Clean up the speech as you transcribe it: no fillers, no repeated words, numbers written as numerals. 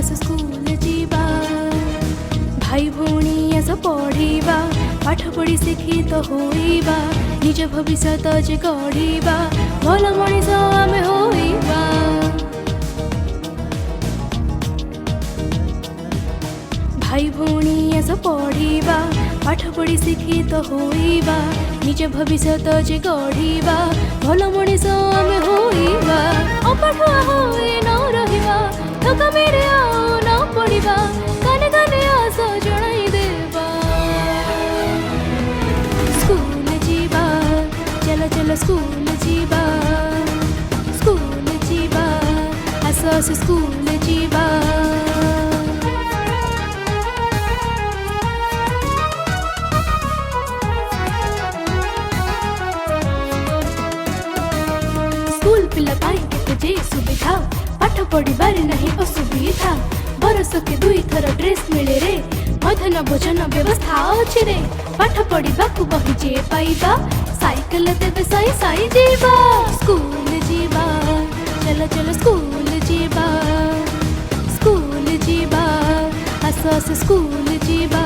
आस school जीवा भाई भौणी आस पढ़िबा पाठ पढ़ी शिक्षित होइबा निज भविष्य जे गढ़िबा भल मनीष आमे होइबा भाई भौणी आस पढ़िबा पाठ पढ़ी शिक्षित होइबा निज भविष्य जे गढ़िबा भल मनीष आमे होइबा अपाठुआ होई न रहिबा ठकामीरे आउ न पड़िबा काने काने आस जणाई देबा स्कूल जीवा चल चल स्कूल जीवा आस आस स्कूल जीवा स्कूल पिला पाई केते जे सुविधा पाठ पढ़िबार नहीं असुविधा बरस के 2 थर ड्रेस मिले रे मध्याह्न भोजन व्यवस्था अछि रे पाठ पढ़िबा को बही जे पाइबा साइकिल देबे साई साई जीवा स्कूल जीवा चल चल स्कूल जीवा आस आस स्कूल जीवा।